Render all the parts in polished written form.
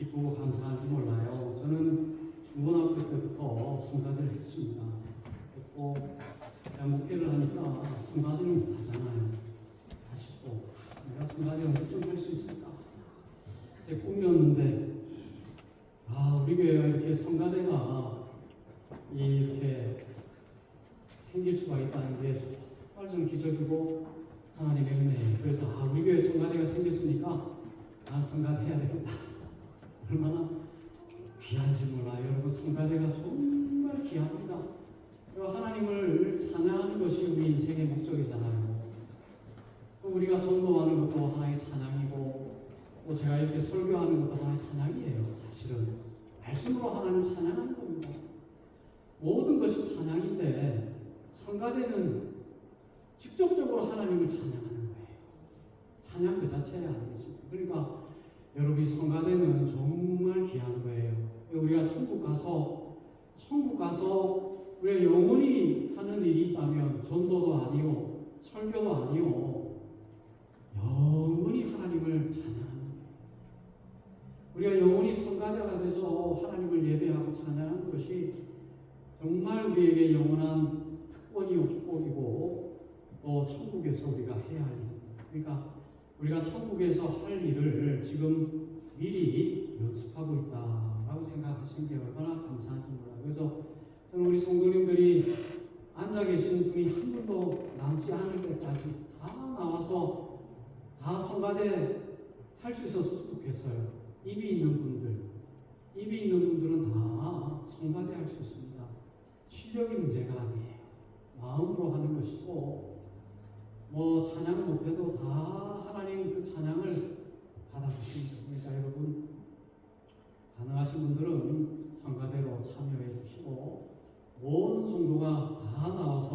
기쁘고 감사한지 몰라요. 저는 중고등학교 때부터 성가대를 했습니다. 했고 제가 목회를 하니까 성가대를 못하잖아요. 아쉽고 내가 성가대 언제 좀 할 수 있을까? 제 꿈이었는데 우리 교회가 이렇게 성가대가 이렇게 생길 수가 있다는 게 정말 좀 기적이고 하나님의 은혜예요. 그래서 우리 교회 성가대가 생겼으니까 난 성가대 해야 되겠다. 얼마나 귀한지 몰라요. 여러분, 성가대가 정말 귀합니다. 하나님을 찬양하는 것이 우리 인생의 목적이잖아요. 우리가 전도하는 것도 하나의 찬양이고, 또 제가 이렇게 설교하는 것도 하나의 찬양이에요. 사실은 말씀으로 하나님을 찬양하는 겁니다. 모든 것이 찬양인데 성가대는 직접적으로 하나님을 찬양하는 거예요. 찬양 그 자체 아니겠습니까? 그러니까 여러분, 성가대는 정말 귀한 거예요. 우리가 천국 가서 우리가 영원히 하는 일이 있다면 전도도 아니요, 설교도 아니요, 영원히 하나님을 찬양하는 거예요. 우리가 영원히 성가대가 돼서 하나님을 예배하고 찬양하는 것이 정말 우리에게 영원한 특권이요, 축복이고, 또 천국에서 우리가 해야 할 일입니다. 그러니까 우리가 천국에서 할 일을 지금 미리 연습하고 있다라고 생각하시는 게 얼마나 감사한지 몰라요. 그래서 저는 우리 성도님들이 앉아 계신 분이 한 분도 남지 않을 때까지 다 나와서 다 성가대 할 수 있어서 좋겠어요. 입이 있는 분들은 다 성가대 할 수 있습니다. 실력이 문제가 아니에요. 마음으로 하는 것이고, 찬양 못해도 다 하나님 그 찬양을 받아주십니다. 그러니까 여러분, 가능하신 분들은 성가대로 참여해 주시고, 모든 성도가 다 나와서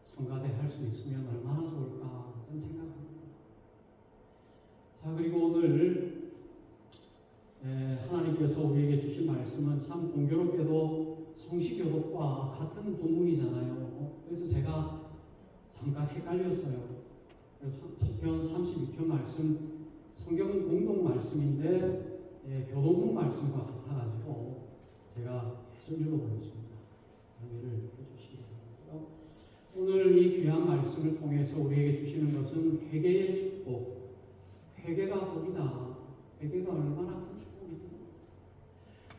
성가대 할 수 있으면 얼마나 좋을까 저는 생각합니다. 자, 그리고 오늘 하나님께서 우리에게 주신 말씀은 참 공교롭게도 성시교독과 같은 본문이잖아요. 그래서 제가 잠깐 헷갈렸어요. 그래서 시편 32편 말씀, 성경 공동 말씀인데 교동문 말씀과 같아가지고 제가 계속 읽어보겠습니다. 이해를 해주시기 바랍니다. 오늘 이 귀한 말씀을 통해서 우리에게 주시는 것은 회개의 축복, 회개가 복이다. 회개가 얼마나 큰 축복입니다.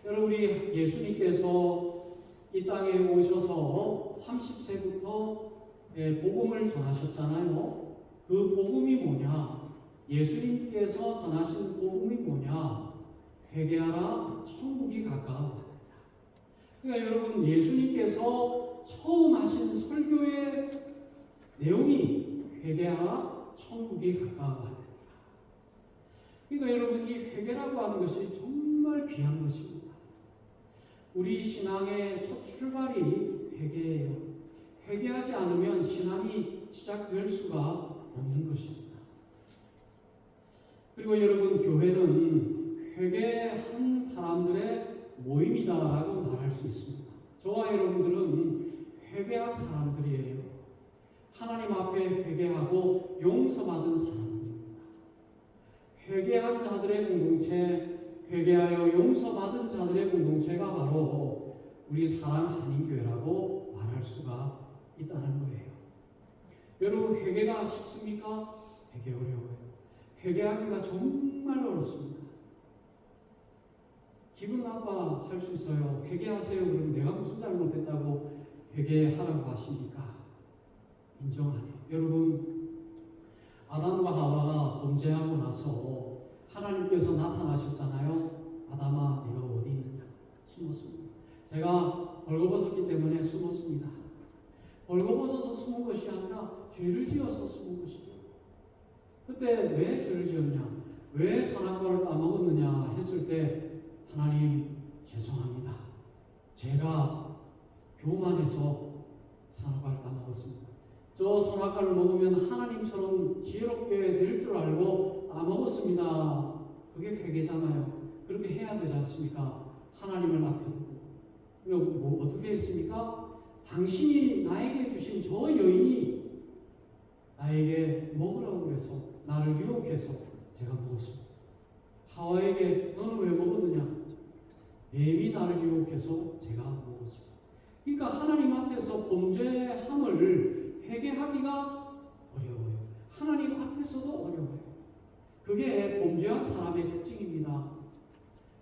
여러분, 우리 예수님께서 이 땅에 오셔서 30세부터 복음을 전하셨잖아요. 그 복음이 뭐냐? 예수님께서 전하신 복음이 뭐냐? 회개하라, 천국이 가까워. 그러니까 여러분, 예수님께서 처음 하신 설교의 내용이 회개하라, 천국이 가까워. 그러니까 여러분, 이 회개라고 하는 것이 정말 귀한 것입니다. 우리 신앙의 첫 출발이 회개예요. 회개하지 않으면 신앙이 시작될 수가 없는 것입니다. 그리고 여러분, 교회는 회개한 사람들의 모임이다라고 말할 수 있습니다. 저와 여러분들은 회개한 사람들이에요. 하나님 앞에 회개하고 용서받은 사람들입니다. 회개한 자들의 공동체, 회개하여 용서받은 자들의 공동체가 바로 우리 사랑 한인교회라고 말할 수가 있다는 거예요. 여러분, 회개가 쉽습니까? 회개 어려워요. 회개하기가 정말 어렵습니다. 기분 나빠 할 수 있어요. 회개하세요. 그러면 내가 무슨 잘못했다고 회개하라고 하십니까? 인정 안 해요. 여러분, 아담과 하와가 범죄하고 나서 하나님께서 나타나셨잖아요. 아담아, 네가 어디 있느냐? 숨었습니다. 제가 벌거벗었기 때문에 숨었습니다. 벌거벗어서 숨은 것이 아니라 죄를 지어서 숨은 것이죠. 그때 왜 죄를 지었냐? 왜 선악과를 따먹었느냐 했을 때 하나님, 죄송합니다. 제가 교만해서 선악과를 따먹었습니다. 저 선악과를 먹으면 하나님처럼 지혜롭게 될 줄 알고 따먹었습니다. 그게 회개잖아요. 그렇게 해야 되지 않습니까? 하나님을 앞에 두고. 어떻게 했습니까? 당신이 나에게 주신 저 여인이 나에게 먹으라고 해서 나를 유혹해서 제가 먹었습니다. 하와에게 너는 왜 먹었느냐? 뱀이 나를 유혹해서 제가 먹었습니다. 그러니까 하나님 앞에서 범죄함을 회개하기가 어려워요. 하나님 앞에서도 어려워요. 그게 범죄한 사람의 특징입니다.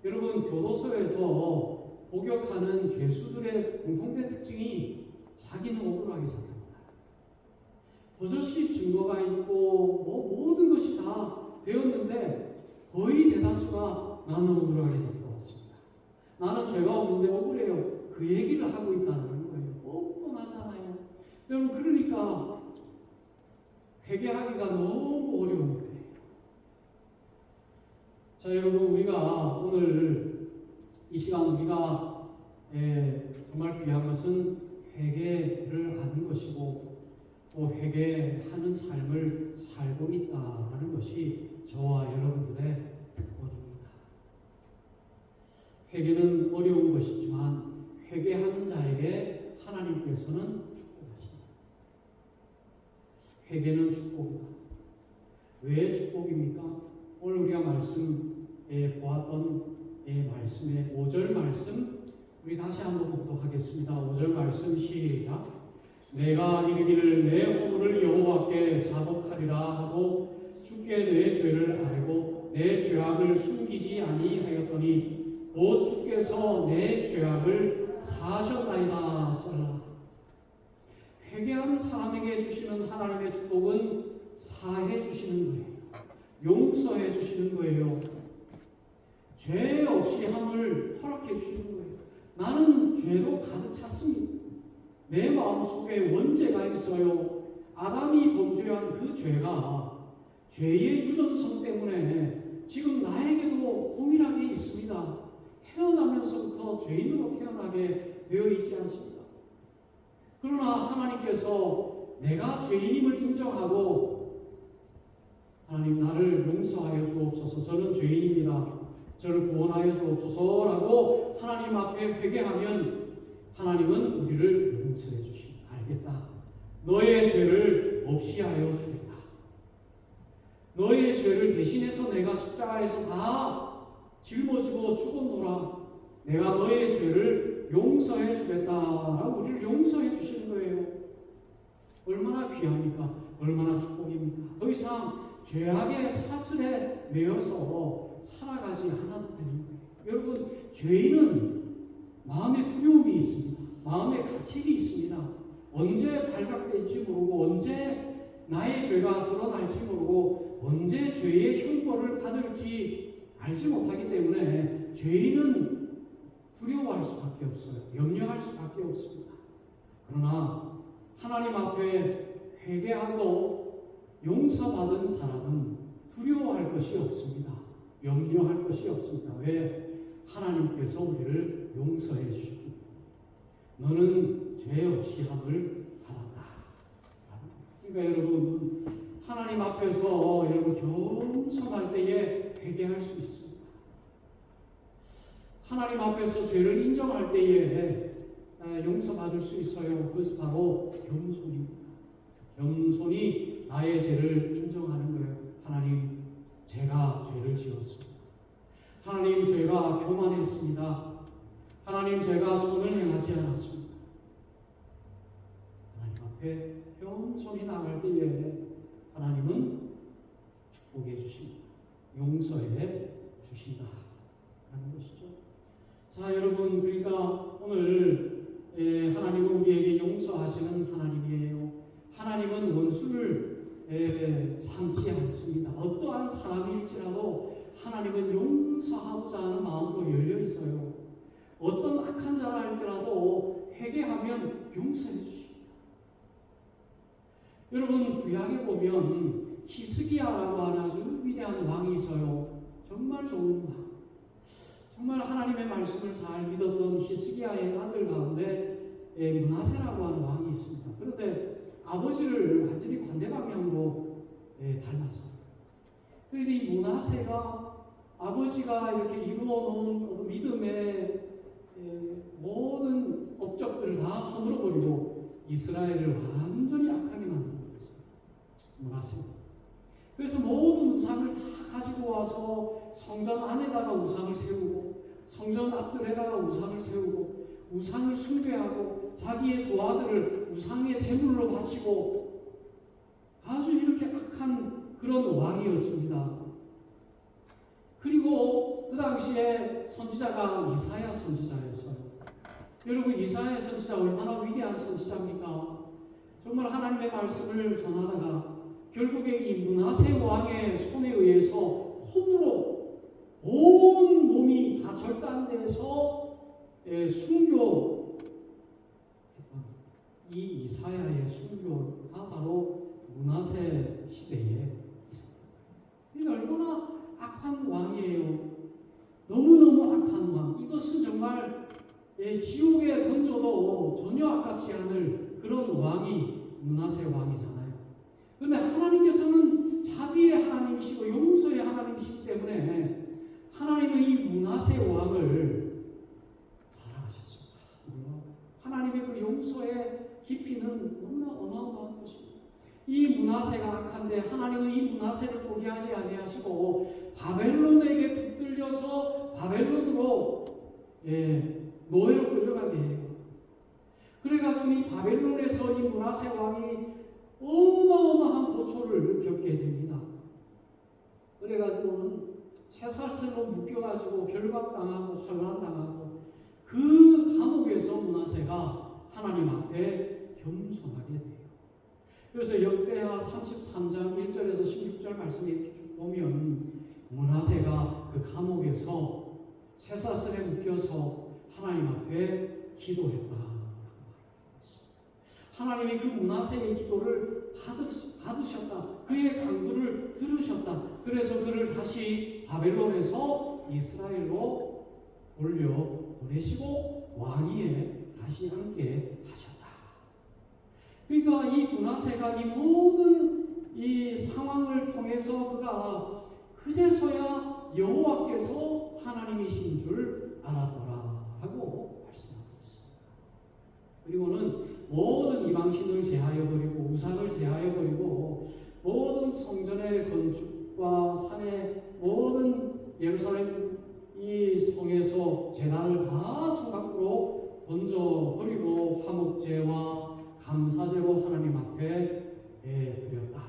여러분, 교도소에서 복역하는 죄수들의 공통된 특징이 자기는 억울하게 생각합니다. 버젓이 증거가 있고 모든 것이 다 되었는데 거의 대다수가 나는 억울하게 살아왔습니다. 나는 죄가 없는데 억울해요. 그 얘기를 하고 있다는 거예요. 뻔뻔하잖아요. 여러분, 그러니까 회개하기가 너무 어려운 거예요. 자, 여러분, 우리가 오늘 이 시간 우리가 정말 귀한 것은 회개를 하는 것이고 또 회개하는 삶을 살고 있다는 것이 저와 여러분들의 특권입니다. 회개는 어려운 것이지만 회개하는 자에게 하나님께서는 축복하십니다. 회개는 축복이다. 왜 축복입니까? 오늘 우리가 말씀에 보았던 말씀의 5절 말씀 우리 다시 한번 보도록 하겠습니다. 5절 말씀 시작. 내가 이르기를 내 허물을 여호와께 자복하리라 하고 주께 내 죄를 알고 내 죄악을 숨기지 아니하였더니 곧 주께서 내 죄악을 사하셨나이다. 썰라. 회개한 사람에게 주시는 하나님의 축복은 사해 주시는 거예요. 용서해 주시는 거예요. 죄 없이 함을 허락해 주시는 거예요. 나는 죄로 가득 찼습니다. 내 마음속에 원죄가 있어요. 아담이 범죄한 그 죄가 죄의 유전성 때문에 지금 나에게도 동일하게 있습니다. 태어나면서부터 죄인으로 태어나게 되어 있지 않습니까? 그러나 하나님께서 내가 죄인임을 인정하고 하나님 나를 용서하여 주옵소서. 저는 죄인입니다. 저를 구원하여 주옵소서라고 하나님 앞에 회개하면 하나님은 우리를 용서해 주십니다. 알겠다. 너의 죄를 없이 하여 주겠다. 너의 죄를 대신해서 내가 십자가에서 다 짊어지고 죽었노라. 내가 너의 죄를 용서해 주겠다라고 우리를 용서해 주시는 거예요. 얼마나 귀합니까? 얼마나 축복입니까? 더 이상 죄악의 사슬에 매여서 살아가지 않아도 되는 거예요. 여러분, 죄인은 마음에 두려움이 있습니다. 마음에 가책이 있습니다. 언제 발각될지 모르고 언제 나의 죄가 드러날지 모르고 언제 죄의 형벌을 받을지 알지 못하기 때문에 죄인은 두려워할 수밖에 없어요. 염려할 수밖에 없습니다. 그러나 하나님 앞에 회개하고 용서받은 사람은 두려워할 것이 없습니다. 염려할 것이 없습니다. 왜? 하나님께서 우리를 용서해 주시고 너는 죄 없이 함을 받았다. 그러니까 여러분, 하나님 앞에서 여러분 겸손할 때에 회개할 수 있습니다. 하나님 앞에서 죄를 인정할 때에 용서받을 수 있어요. 그것은 바로 겸손입니다. 겸손이 나의 죄를 인정하는 거예요. 하나님, 제가 죄를 지었습니다. 하나님, 제가 교만했습니다. 하나님, 제가 선을 행하지 않았습니다. 하나님 앞에 겸손히 나갈 때에 하나님은 축복해 주십니다. 용서해 주신다 라는 것이죠. 자, 여러분, 그러니까 오늘 하나님은 우리에게 용서하시는 하나님이에요. 하나님은 원수를 삼지 않습니다. 어떠한 사람일지라도 하나님은 용서하고자 하는 마음으로 열려 있어요. 어떤 악한 자라 할지라도 회개하면 용서해 주십니다. 여러분, 구약에 보면 히스기야라고 하는 아주 위대한 왕이 있어요. 정말 좋은 왕. 정말 하나님의 말씀을 잘 믿었던 히스기야의 아들 가운데 므낫세라고 하는 왕이 있습니다. 그런데 아버지를 완전히 반대 방향으로 닮았어요. 그래서 이 므낫세가 아버지가 이렇게 이루어놓은 믿음의 모든 업적들을 다 허물어버리고 이스라엘을 완전히 악하게 만든 거였어요. 므낫세가. 그래서 모든 우상을 다 가지고 와서 성전 안에다가 우상을 세우고 성전 앞뜰에다가 우상을 세우고 우상을 숭배하고 자기의 두 아들을 우상의 제물로 바치고 아주 이렇게 악한 그런 왕이었습니다. 그리고 그 당시에 선지자가 이사야 선지자였어요. 여러분, 이사야 선지자 얼마나 위대한 선지자입니까? 정말 하나님의 말씀을 전하다가 결국에 이 므낫세 왕의 손에 의해서 호부로 온 몸이 다 절단돼서 순교했던 이 이사야의 순교가 바로 므낫세 시대에 있었습니다. 이게 얼마나 악한 왕이에요. 너무너무 악한 왕. 이것은 정말 지옥에 던져도 전혀 아깝지 않을 그런 왕이 므낫세 왕이잖아요. 그런데 하나님께서는 자비의 하나님이시고 용서의 하나님이시기 때문에 하나님은 이 므낫세 왕을 사랑하셨습니다. 하나님의 그 용서의 깊이는 너무나 어마어마한 것입니다. 이 므낫세가 악한데 하나님은 이 므낫세를 포기하지 아니하시고 바벨론에게 붙들려서 바벨론으로 노예로 끌려가게 해요. 그래가지고 이 바벨론에서 이 므낫세 왕이 어마어마한 고초를 겪게 됩니다. 그래가지고는 쇠사슬로 묶여가지고 결박당하고 환난당하고 그 감옥에서 므낫세가 하나님 앞에 겸손하게 돼요. 그래서 역대하 33장 1절에서 16절 말씀에 쭉 보면 므낫세가 그 감옥에서 쇠사슬에 묶여서 하나님 앞에 기도했다. 하나님이 그 므낫세의 기도를 받으셨다. 그의 간구를 들으셨다. 그래서 그를 다시 바벨론에서 이스라엘로 돌려 보내시고 왕위에 다시 앉게 하셨다. 그러니까 이 므낫세가 이 모든 이 상황을 통해서 그가 그제서야 여호와께서 하나님이신 줄 알았더라라고 말씀하고 있습니다. 그리고는 모든 이방신을 제하여버리고 우상을 제하여버리고 모든 성전의 건축과 산의 모든 예루살렘 이 성에서 제단을 다 성 밖으로 던져버리고 화목제와 감사제로 하나님 앞에 드렸다.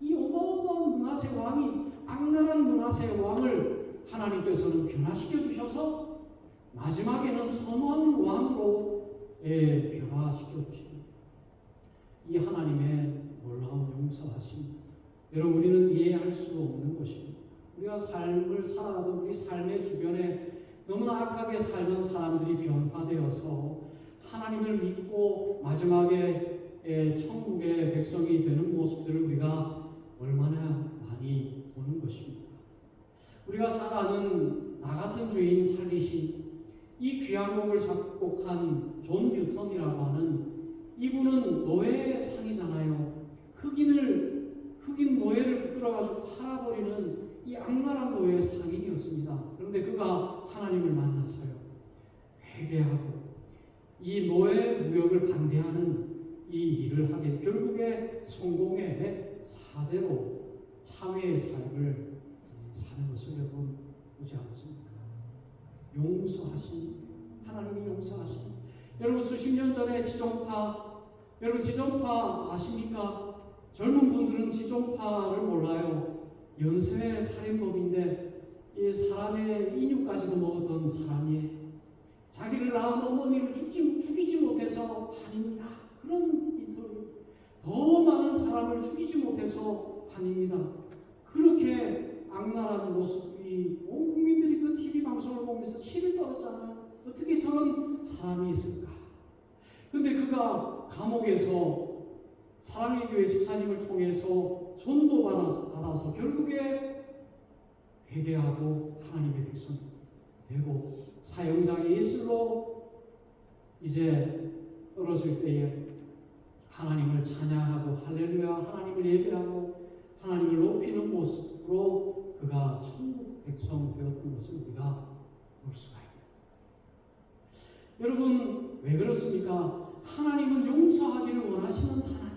이 어마어마한 므낫세 왕이 악랄한 므낫세 왕을 하나님께서는 변화시켜 주셔서 마지막에는 선한 왕으로 변화시켜 주십니다. 이 하나님의 놀라운 용서하심, 여러분 우리는 이해할 수 없는 것입니다. 우리가 삶을 살아가던 우리 삶의 주변에 너무나 악하게 살던 사람들이 변화되어서 하나님을 믿고 마지막에 천국의 백성이 되는 모습들을 우리가 얼마나 많이 보는 것입니다. 우리가 살아가는 나 같은 죄인 살리신 이 귀한 곡을 작곡한 존 뉴턴이라고 하는 이분은 노예상이잖아요. 흑인 노예를 붙들어가지고 팔아버리는 이 악랄한 노예 상인이었습니다. 그런데 그가 하나님을 만났어요. 회개하고 이 노예 무역을 반대하는 이 일을 하게 결국에 성공의 사제로 참회의 삶을 사는 것을 여러분 보지 않습니까? 용서하신 하나님이 용서하신 여러분 수십 년 전에 지존파 여러분 지존파 아십니까? 젊은 분들은 지존파를 몰라요. 연쇄 살인범인데 이 사람의 인육까지도 먹었던 사람이에요. 자기를 낳은 어머니를 죽이지 못해서 한입니다. 그런 인터뷰. 더 많은 사람을 죽이지 못해서 한입니다. 그렇게 악랄한 모습이 온 국민들이 그 TV 방송을 보면서 치를 떨었잖아요. 어떻게 저런 사람이 있을까? 근데 그가 감옥에서 사랑의 교회 집사님을 통해서 전도받아서 결국에 회개하고 하나님의 백성 되고 사형장의 예술로 이제 떨어질 때에 하나님을 찬양하고 할렐루야 하나님을 예배하고 하나님을 높이는 모습으로 그가 천국 백성 되었던 것을 우리가 볼 수가 있습니다. 여러분 왜 그렇습니까? 하나님은 용서하기를 원하시는 하나님이에요.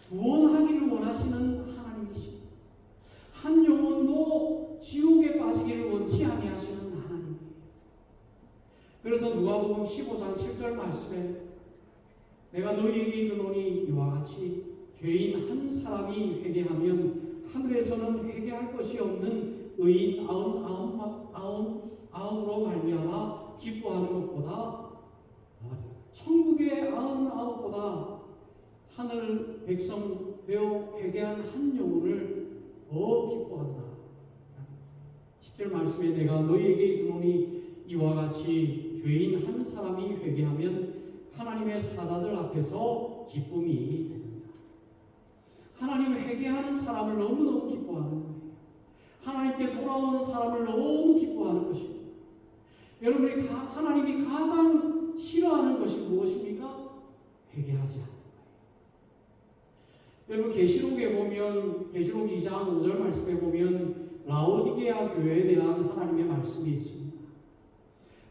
구원하기를 원하시는 하나님이십니다. 한 영혼도 지옥에 빠지기를 원치 아니하시고 요한복음 15장 7절 말씀에 내가 너희에게 이르노니 이와 같이 죄인 한 사람이 회개하면 하늘에서는 회개할 것이 없는 의인 99으로 말미암아 기뻐하는 것보다 천국의 99보다 하늘 백성 되어 회개한 한 영혼을 더 기뻐한다. 10절 말씀에 내가 너희에게 이르노니 이와 같이 죄인 한 사람이 회개하면 하나님의 사자들 앞에서 기쁨이 됩니다. 하나님 회개하는 사람을 너무너무 기뻐하는 거예요. 하나님께 돌아오는 사람을 너무 기뻐하는 것입니다. 여러분이 하나님이 가장 싫어하는 것이 무엇입니까? 회개하지 않는 거예요. 여러분 계시록에 보면 계시록 2장 5절 말씀에 보면 라오디게아 교회에 대한 하나님의 말씀이 있습니다.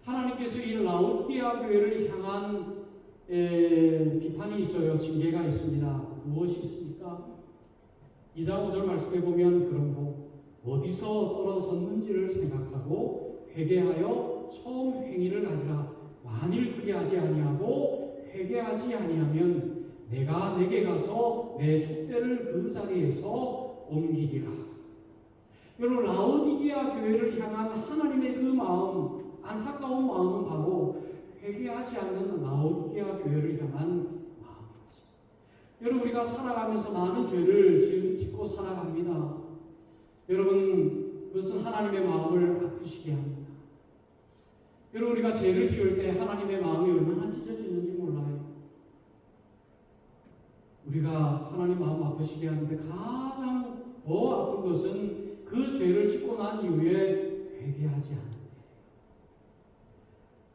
하나님께서 이 라오디게아 교회를 향한 비판이 있어요. 징계가 있습니다. 무엇이 있습니까? 2장 5절 말씀에 보면 그러므로 어디서 떨어졌는지를 생각하고 회개하여 처음 행위를 가지라. 만일 그리하지 아니하고 회개하지 아니하면 내가 내게 가서 내 촛대를 그 자리에서 옮기리라. 여러분 라오디게아 교회를 향한 하나님의 그 마음, 안타까운 마음은 바로 회개하지 않는 라오디게아 교회를 향한 마음이었습니다. 여러분 우리가 살아가면서 많은 죄를 짓고 살아갑니다. 여러분 그것은 하나님의 마음을 아프시게 합니다. 여러분 우리가 죄를 지을 때 하나님의 마음이 얼마나 찢어지는지 몰라요. 우리가 하나님 마음 아프시게 하는데 가장 더 아픈 것은 그 죄를 짓고 난 이후에 회개하지 않는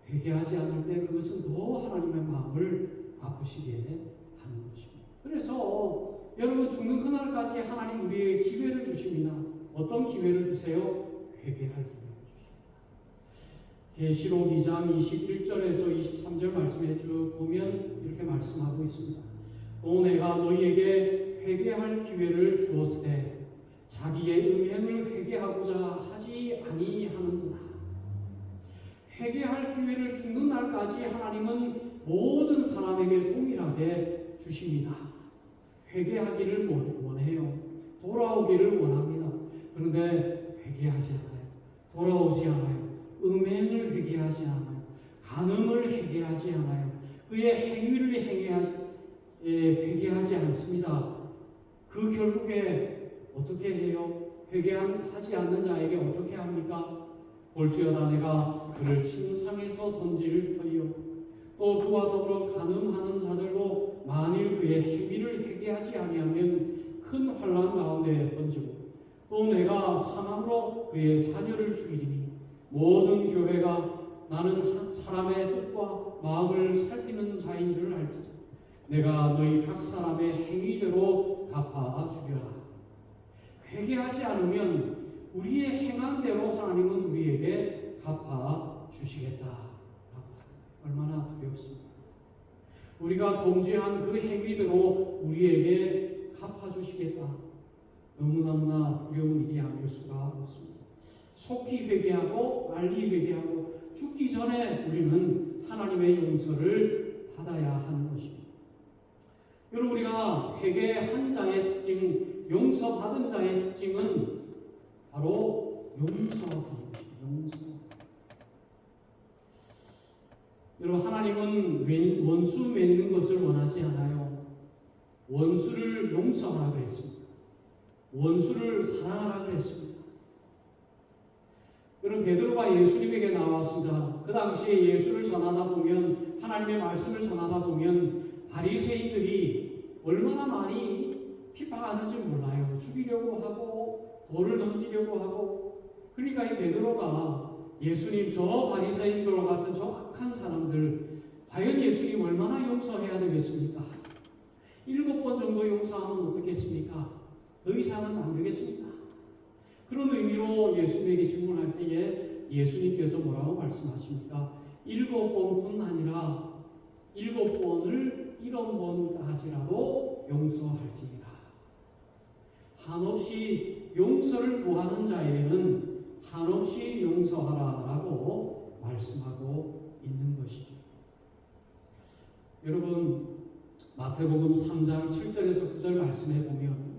데, 회개하지 않을 때 그것은 더 하나님의 마음을 아프시게 하는 것입니다. 그래서 여러분 죽는 그날까지 하나님 우리에게 기회를 주십니다. 어떤 기회를 주세요? 회개할 기회를 주십니다. 계시록 2장 21절에서 23절 말씀에 쭉 보면 이렇게 말씀하고 있습니다. 또 내가 너희에게 회개할 기회를 주었을 때 자기의 음행을 회개하고자 하지 아니하는구나. 회개할 기회를 죽는 날까지 하나님은 모든 사람에게 동일하게 주십니다. 회개하기를 원해요. 돌아오기를 원합니다. 그런데 회개하지 않아요. 돌아오지 않아요. 음행을 회개하지 않아요. 간음을 회개하지 않아요. 그의 행위를 회개하지 않습니다. 그 결국에 어떻게 해요? 회개하지 않는 자에게 어떻게 합니까? 볼지어다 내가 그를 침상에서 던질 터이요. 또 그와 더불어 간음하는 자들도 만일 그의 행위를 회개하지 아니하면 큰 환난 가운데 던지고 또 내가 사망으로 그의 자녀를 죽이리니 모든 교회가 나는 사람의 뜻과 마음을 살피는 자인 줄 알지라. 내가 너희 각 사람의 행위대로 갚아 주려라. 회개하지 않으면 우리의 행한 대로 하나님은 우리에게 갚아 주시겠다. 얼마나 두렵습니까? 우리가 범죄한 그 행위대로 우리에게 갚아 주시겠다. 너무너무나 두려운 일이 아닐 수가 없습니다. 속히 회개하고 빨리 회개하고 죽기 전에 우리는 하나님의 용서를 받아야 하는 것입니다. 여러분 우리가 회개한 자의 특징, 용서받은 자의 특징은 바로 용서하는 것입니다. 용서. 여러분 하나님은 원수 맺는 것을 원하지 않아요. 원수를 용서하라 그랬습니다. 원수를 사랑하라 그랬습니다. 여러분 베드로가 예수님에게 나왔습니다. 그 당시에 예수를 전하다 보면 하나님의 말씀을 전하다 보면 바리새인들이 얼마나 많이 핍박하는지 몰라요. 죽이려고 하고 돌을 던지려고 하고. 그러니까 이 베드로가 예수님 저 바리새인들 같은 저 악한 사람들 과연 예수님 얼마나 용서해야 되겠습니까? 7번 정도 용서하면 어떻겠습니까? 더 이상은 안 되겠습니까? 그런 의미로 예수님에게 질문할 때에 예수님께서 뭐라고 말씀하십니까? 7번뿐 아니라 7번을 70번까지라도 용서할지니라. 한없이 용서를 구하는 자에게는 한없이 용서하라라고 말씀하고 있는 것이죠. 여러분 마태복음 3장 7절에서 9절 말씀해 보면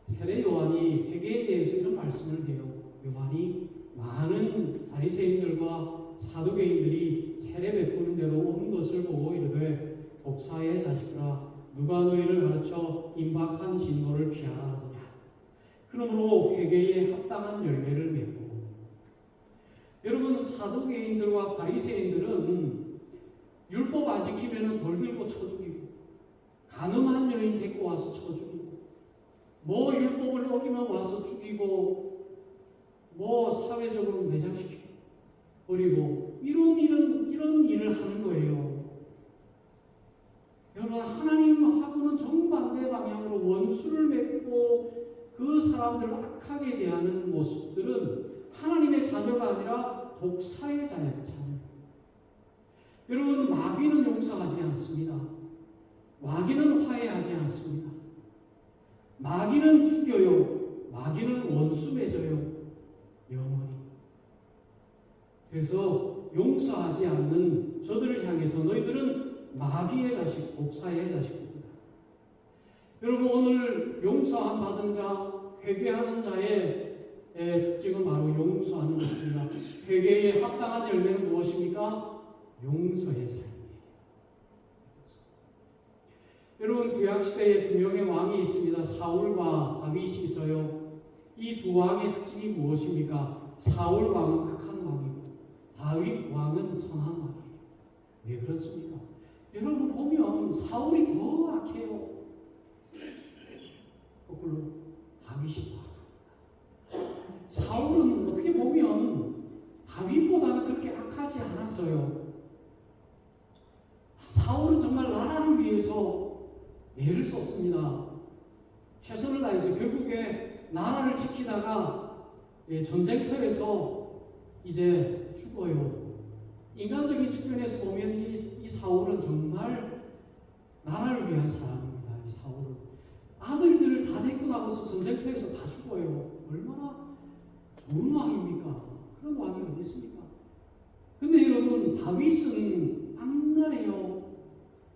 세례 요한이 회개에 대해서 이런 말씀을 해요. 요한이 많은 바리새인들과 사두개인들이 세례 베푸는 대로 온 것을 보고 이르되 독사의 자식들아 누가 너희를 가르쳐 임박한 진노를 피하라 하더냐. 그러므로 회개에 합당한 열매를 맺고. 여러분 사두개인들과 바리새인들은 율법 안 지키면 돌 들고 쳐 죽이고 가늠한 여인 데리고 와서 쳐 죽이고 뭐 율법을 어기면 와서 죽이고 뭐 사회적으로 매장시키고 그리고 이런 일을 하는 거예요. 여러분 하나님하고는 정반대 방향으로 원수를 맺고 그 사람들을 악하게 대하는 모습들은 하나님의 자녀가 아니라 독사의 자녀. 여러분 마귀는 용서하지 않습니다. 마귀는 화해하지 않습니다. 마귀는 죽여요. 마귀는 원수 맺어요. 영원히. 그래서 용서하지 않는 저들을 향해서 너희들은 마귀의 자식, 독사의 자식입니다. 여러분 오늘 용서함 받은 자, 회개하는 자의 특징은 바로 용서하는 것입니다. 회개에 합당한 열매는 무엇입니까? 용서의 삶이에요. 여러분 구약시대에 두 명의 왕이 있습니다. 사울과 다윗이 있어요. 이 두 왕의 특징이 무엇입니까? 사울 왕은 악한 왕이고 다윗 왕은 선한 왕이에요. 왜 그렇습니까? 여러분 보면 사울이 더 악해요. 거꾸로 다윗이 더 악합니다. 사울은 어떻게 보면 다윗보다는 그렇게 악하지 않았어요. 사울은 정말 나라를 위해서 애를 썼습니다. 최선을 다해서 결국에 나라를 지키다가 전쟁터에서 이제 죽어요. 인간적인 측면에서 보면 이 사울은 정말 나라를 위한 사람입니다. 이 사울은 아들들을 다 데리고 나가서 전쟁터에서 다 죽어요. 얼마나 좋은 왕입니까? 그런 왕이 어디 있습니까? 근데 여러분 다윗은 악랄해요.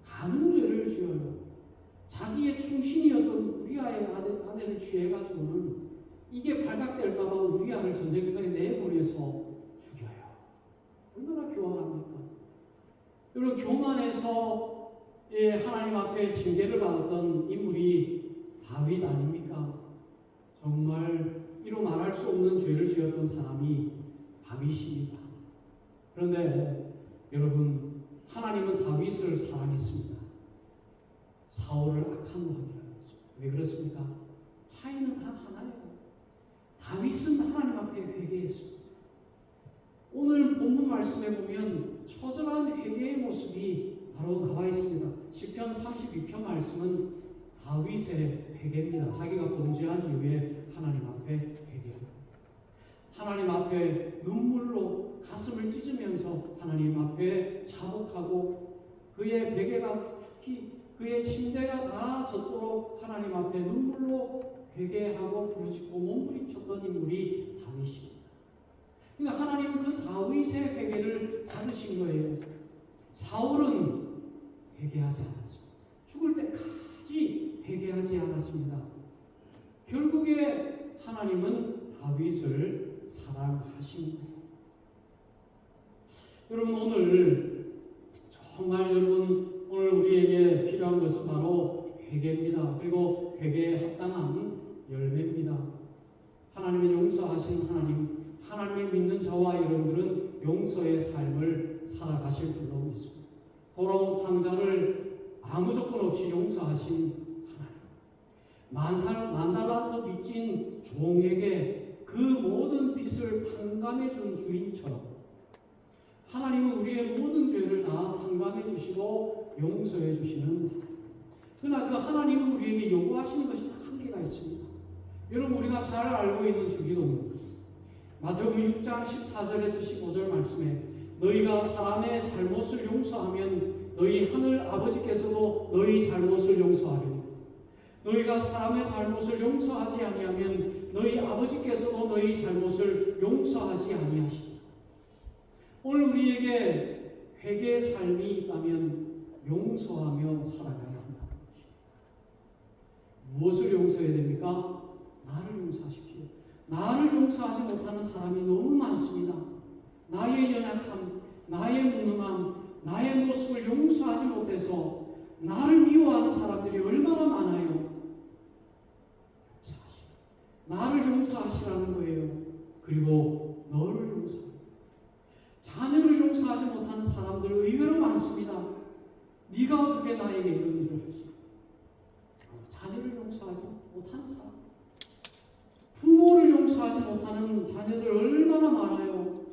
가는 죄를 지어요. 자기의 충신이었던 우리아의 아내를 취해가지고는 이게 발각될까봐 우리아를 전쟁터에 내보내서 죽여요. 얼마나 교만합니까? 여러분 교만해서 하나님 앞에 징계를 받았던 인물이 다윗 아닙니까? 정말 이로 말할 수 없는 죄를 지었던 사람이 다윗입니다. 그런데 여러분 하나님은 다윗을 사랑했습니다. 사울을 악한 왕이라고 했습니다. 왜 그렇습니까? 차이는 단 하나예요. 다윗은 하나님 앞에 회개했습니다. 오늘 본문 말씀에 보면 처절한 회개의 모습이 바로 나와 있습니다. 시편 32편 말씀은 다윗의 회개입니다. 자기가 범죄한 이후에 하나님 앞에 회개합니다. 하나님 앞에 눈물로 가슴을 찢으면서 하나님 앞에 자복하고 그의 베개가 축축히 그의 침대가 다 젖도록 하나님 앞에 눈물로 회개하고 부르짖고 몸부림쳤던 인물이 다윗입니다. 그러니까 하나님은 그 다윗의 회개를 받으신 거예요. 사울은 회개하지 않았습니다. 죽을 때까지 회개하지 않았습니다. 결국에 하나님은 다윗을 사랑하신 거예요. 여러분 오늘 정말 여러분 오늘 우리에게 필요한 것은 바로 회개입니다. 그리고 회개에 합당한 열매입니다. 하나님의 용서하신 하나님, 하나님을 믿는 저와 여러분들은 용서의 삶을 살아가실 줄로 믿습니다. 돌아온 탕자를 아무 조건 없이 용서하신 하나님, 만달란트 빚진 종에게 그 모든 빚을 탕감해 준 주인처럼 하나님은 우리의 모든 죄를 다 탕감해 주시고 용서해 주시는. 그러나 그 하나님은 우리에게 요구하시는 것이 한계가 있습니다. 여러분 우리가 잘 알고 있는 주기도문 마태복음 6장 14절에서 15절 말씀에 너희가 사람의 잘못을 용서하면 너희 하늘 아버지께서도 너희 잘못을 용서하리니 너희가 사람의 잘못을 용서하지 아니하면 너희 아버지께서도 너희 잘못을 용서하지 아니하시리라. 오늘 우리에게 회개의 삶이 있다면 용서하며 살아가야 한다는 것입니다. 무엇을 용서해야 됩니까? 나를 용서하십시오. 나를 용서하지 못하는 사람이 너무 많습니다. 나의 연약함, 나의 무능함, 나의 모습을 용서하지 못해서 나를 미워하는 사람들이 얼마나 많아요. 나를 용서하시라는 거예요. 그리고 너를 용서하고, 자녀를 용서하지 못하는 사람들 의외로 많습니다. 네가 어떻게 나에게 이런 일을 할 수 있어? 자녀를 용서하지 못하는 사람, 부모를 용서하지 못하는 자녀들 얼마나 많아요.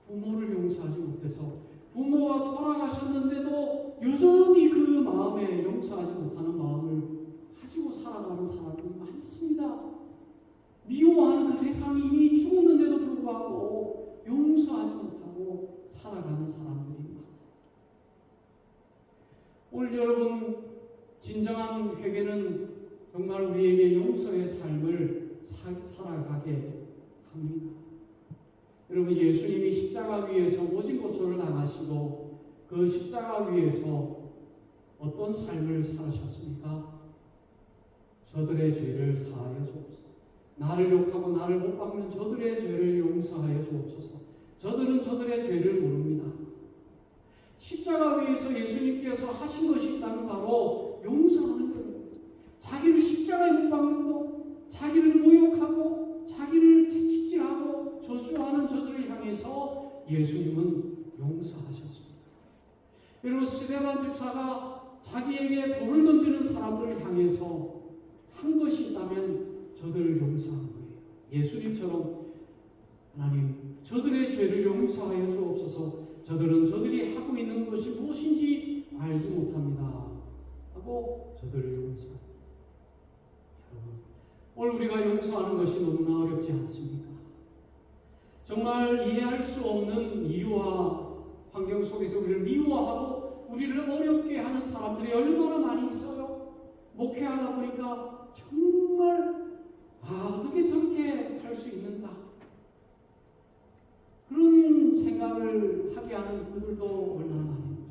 부모를 용서하지 못해서 부모가 돌아가셨는데도 여전히 그 마음에 용서하지 못하는 마음을 가지고 살아가는 사람들이 많습니다. 미워하는 그 대상이 이미 죽었는데도 불구하고 용서하지 못하고 살아가는 사람들이 많아요. 오늘 여러분, 진정한 회개는 정말 우리에게 용서의 삶을 살아가게 합니다. 여러분, 예수님이 십자가 위에서 모진 고초를 당하시고 그 십자가 위에서 어떤 삶을 살으셨습니까? 저들의 죄를 사하여 주옵소서. 나를 욕하고 나를 못 박는 저들의 죄를 용서하여 주옵소서. 저들은 저들의 죄를 모릅니다. 십자가 위에서 예수님께서 하신 것이 있다면 바로 용서하는 거예요. 자기를 십자가에 못 박는 것, 자기를 모욕하고 자기를 채찍질하고 저주하는 저들을 향해서 예수님은 용서하셨습니다. 여러분, 스데반 집사가 자기에게 돌을 던지는 사람들을 향해서 한 것이 있다면 저들을 용서한 거예요. 예수님처럼 하나님, 저들의 죄를 용서하여 주옵소서. 저들은 저들이 하고 있는 것이 무엇인지 알지 못합니다 하고 저들을 용서합니다. 여러분, 오늘 우리가 용서하는 것이 너무나 어렵지 않습니까? 정말 이해할 수 없는 이유와 환경 속에서 우리를 미워하고 우리를 어렵게 하는 사람들이 얼마나 많이 있어요. 목회하다 보니까 정말 어떻게 저렇게 할 수 있는가, 그런 생각을 하게 하는 분들도 얼마나 많은 거죠.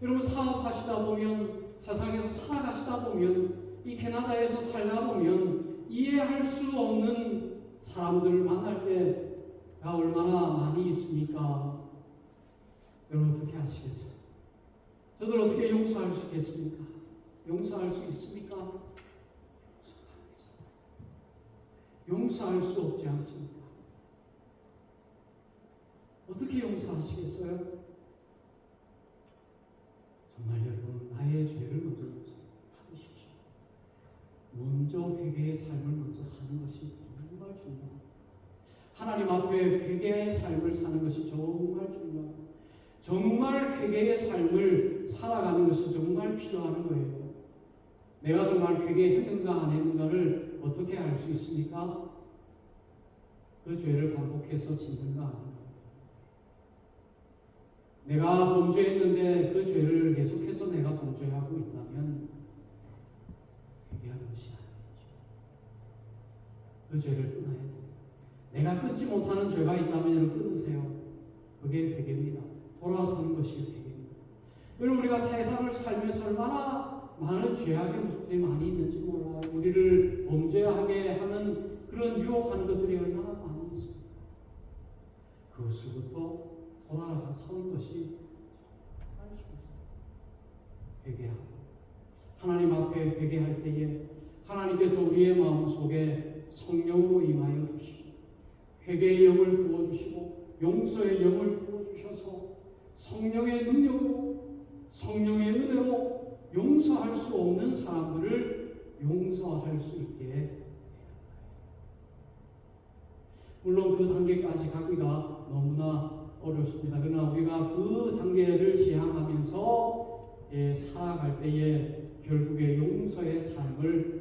여러분, 사업하시다 보면, 세상에서 살아가시다 보면, 이 캐나다에서 살다 보면 이해할 수 없는 사람들을 만날 때가 얼마나 많이 있습니까? 여러분, 어떻게 하시겠어요? 저들 어떻게 용서할 수 있겠습니까? 용서할 수 있습니까? 용서할 수 없지 않습니까? 어떻게 용서하시겠어요? 정말 여러분, 나의 죄를 먼저 받으십시오. 먼저 회개의 삶을 먼저 사는 것이 정말 중요합니다. 하나님 앞에 회개의 삶을 사는 것이 정말 중요합니다. 정말 회개의 삶을 살아가는 것이 정말 필요한 거예요. 내가 정말 회개했는가 안 했는가를 어떻게 알 수 있습니까? 그 죄를 반복해서 짓는가 안 하는가. 내가 범죄했는데 그 죄를 계속해서 내가 범죄하고 있다면 회개하는 것이 아니겠죠. 그 죄를 끊어야 돼요. 내가 끊지 못하는 죄가 있다면 끊으세요. 그게 회개입니다. 돌아서는 것이 회개입니다. 여러분, 우리가 세상을 살면서 얼마나 많은 죄악의 모습들이 많이 있는지 몰라요. 우리를 범죄하게 하는 그런 유혹하는 것들이 얼마나 많이 있습니다. 그것으로부터 돌아서는 것이 정말 중요합니다. 회개하고 하나님 앞에 회개할 때에 하나님께서 우리의 마음속에 성령으로 임하여 주시고 회개의 영을 부어주시고 용서의 영을 부어주셔서 성령의 능력으로, 성령의 은혜로 용서할 수 없는 사람들을 용서할 수 있게 되는 거예요. 물론 그 단계까지 가기가 너무나 어렵습니다. 그러나 우리가 그 단계를 지향하면서 살아갈 때에 결국에 용서의 삶을